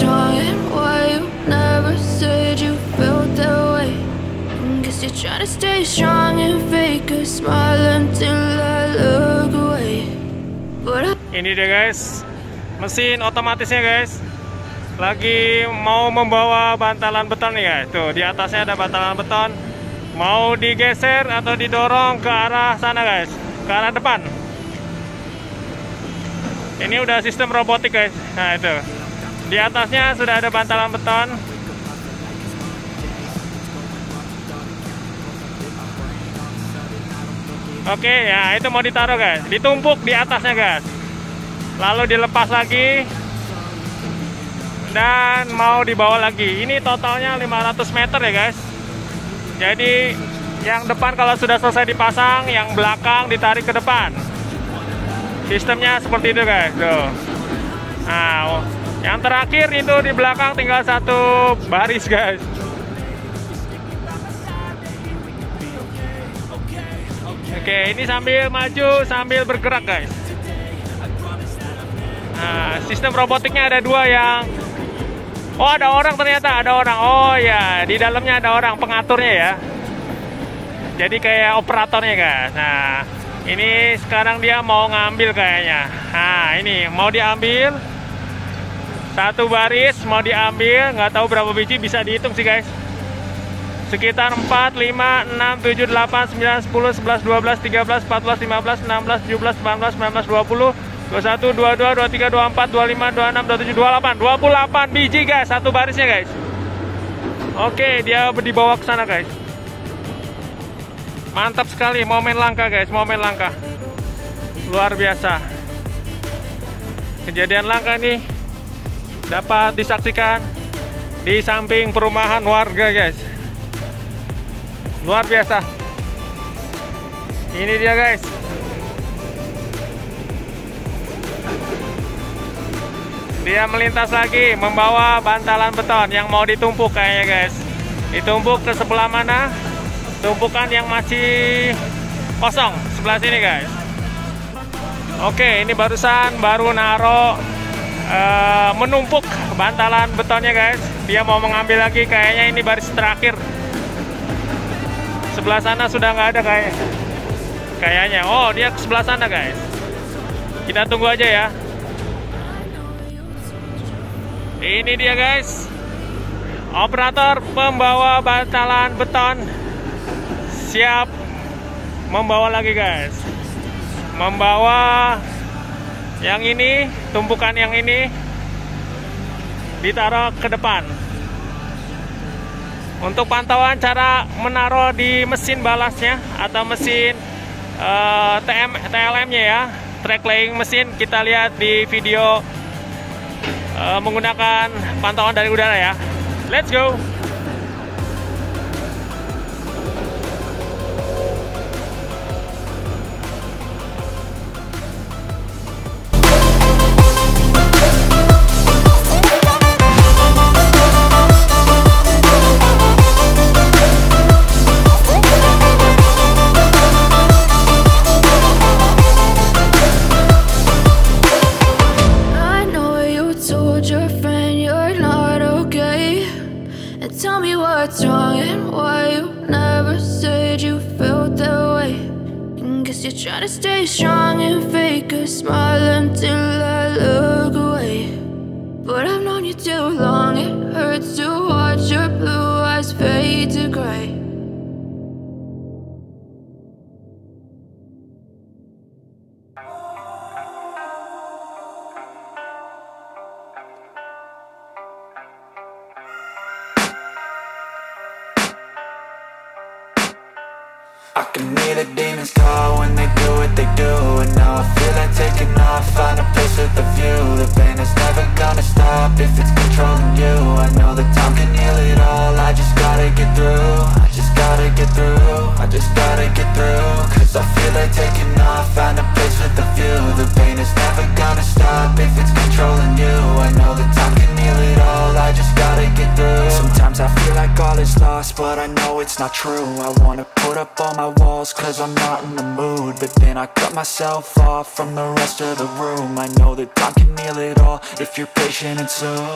wrong and why you never said you felt that way. Guess you're trying to stay strong and fake a smile until I look away. But ini dia guys, mesin otomatisnya guys. Lagi mau membawa bantalan beton nih guys. Tuh di atasnya ada bantalan beton. Mau digeser atau didorong ke arah sana guys, ke arah depan. Ini udah sistem robotik guys. Nah itu, di atasnya sudah ada bantalan beton. Oke ya, itu mau ditaruh guys, ditumpuk di atasnya guys. Lalu dilepas lagi dan mau dibawa lagi. Ini totalnya 500 meter ya guys. Jadi yang depan kalau sudah selesai dipasang, yang belakang ditarik ke depan. Sistemnya seperti itu guys. Tuh. Nah, yang terakhir itu di belakang tinggal satu baris guys. Oke, ini sambil maju sambil bergerak guys. Nah, sistem robotiknya ada dua yang. Oh, ada orang ternyata, ada orang. Oh ya, di dalamnya ada orang pengaturnya ya. Jadi kayak operatornya guys. Nah, ini sekarang dia mau ngambil kayaknya. Nah, ini mau diambil. Satu baris mau diambil, nggak tahu berapa biji, bisa dihitung sih guys. Sekitar 4, 5, 6, 7, 8, 9, 10, 11, 12, 13, 14, 15, 16, 17, 18, 19, 20, 21, 22, 23, 24, 25, 26, 27, 28, 28 biji guys, satu barisnya guys. Oke, dia dibawa ke sana guys. Mantap sekali, momen langka guys, momen langka. Luar biasa. Kejadian langka nih dapat disaksikan di samping perumahan warga guys. Luar biasa. Ini dia guys. Dia melintas lagi membawa bantalan beton yang mau ditumpuk kayaknya guys. Ditumpuk ke sebelah mana? Tumpukan yang masih kosong sebelah sini guys. Oke, ini barusan baru naro menumpuk bantalan betonnya guys. Dia mau mengambil lagi, kayaknya ini baris terakhir. Sebelah sana sudah nggak ada kayaknya. Oh, dia ke sebelah sana guys. Kita tunggu aja ya. Ini dia guys, operator pembawa bantalan beton siap membawa lagi guys. Membawa yang ini, tumpukan yang ini ditaruh ke depan. Untuk pantauan cara menaruh di mesin balasnya atau mesin TLM-nya ya, track laying mesin, kita lihat di video menggunakan pantauan dari udara ya. Let's go. What's wrong and why you never said you felt that way. Guess you're trying to stay strong and fake a smile until I look away. But I've known you too long, it hurts to watch your blue eyes fade to gray. I can hear the demons call when they do what they do. And now I feel like taking off, find a place with a view. The pain is never gonna stop if it's controlling you. I know that time can heal it all, I just gotta get through. I just gotta get through, I just gotta get through. Cause I feel like taking off, find a place with a view. The pain is never gonna stop if it's controlling you. I know that time can heal it all, I just gotta get through. Sometimes I feel like all is lost, but I know it's not true. I wanna put up all my walls cause I'm not in the mood, but then I cut myself off from the rest of the room. I know that time can heal it all if you're patient, and soon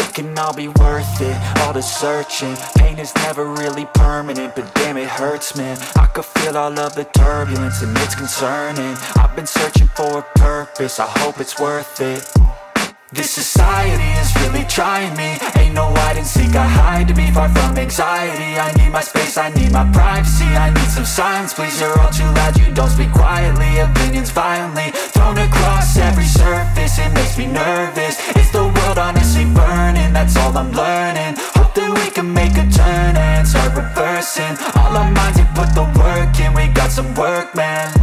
it can all be worth it, all the searching. Pain is never really permanent, but damn it hurts, man. I could feel all of the turbulence and it's concerning. I've been searching for a purpose, I hope it's worth it. This society is really trying me. Ain't no hide and seek, I hide to be far from anxiety. I need my space, I need my privacy. I need some silence, please, you're all too loud. You don't speak quietly, opinions violently thrown across every surface. It makes me nervous. Is the world honestly burning? That's all I'm learning. Hope that we can make a turn and start reversing all our minds and put the work in. We got some work, man.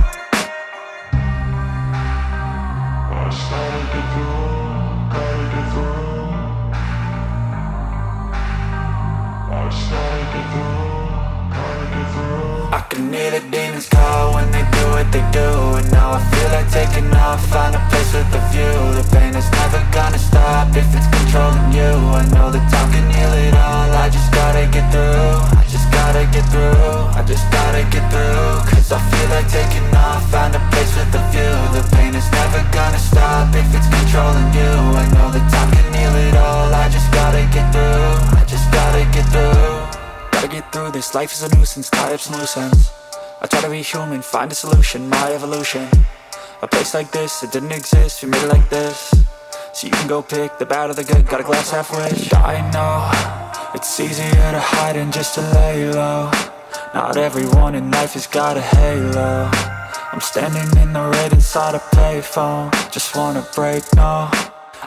I can hear the demons call when they do what they do, and now I feel like taking off, find a place with a view. The pain is never gonna stop if it's controlling you. I know that time can heal it all, I just gotta get through. I just gotta get through, I just gotta get through. Cause I feel like taking off, find a place with a view. The pain is never gonna stop if it's controlling you. I know that time can heal it all, I just gotta get through. I just gotta get through. Gotta get through this, life is a nuisance, tie up some loose ends. I try to be human, find a solution, my evolution. A place like this, it didn't exist, we made it like this. So you can go pick the bad or the good, got a glass half wish. I know, it's easier to hide than just to lay low. Not everyone in life has got a halo. I'm standing in the red inside a payphone, just wanna break, no.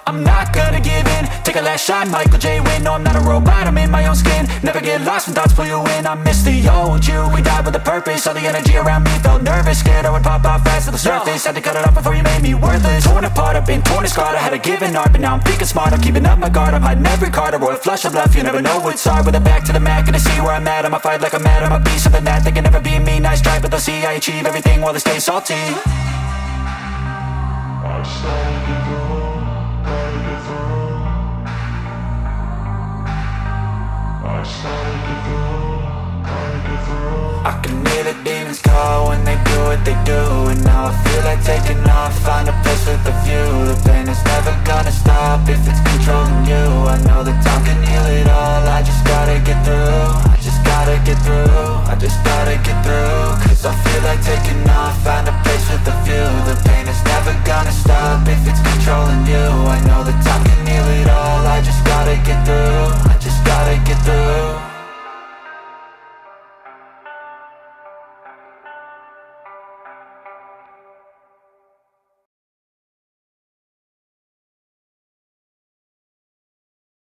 I'm not gonna give in, take a last shot, Michael J. Win. No, I'm not a robot, I'm in my own skin. Never get lost when thoughts pull you in. I miss the old you, we died with a purpose. All the energy around me felt nervous, scared I would pop out fast to the surface. Had to cut it off before you made me worthless. Torn apart, I've been torn and scarred. I had a given art, but now I'm thinking smart. I'm keeping up my guard, I'm hiding every card. A royal flush of love, you never know what's hard. With a back to the mat, gonna see where I'm at. I'ma fight like I'm mad, I'ma be something that they can never be me. Nice try, but they'll see I achieve everything while they stay salty. I can hear the demons call when they do what they do, and now I feel like taking off, find a place with a view. The pain is never gonna stop if it's controlling you. I know that time can heal it all, I just gotta get through. I just gotta get through, I just gotta get through. Cause I feel like taking off, find a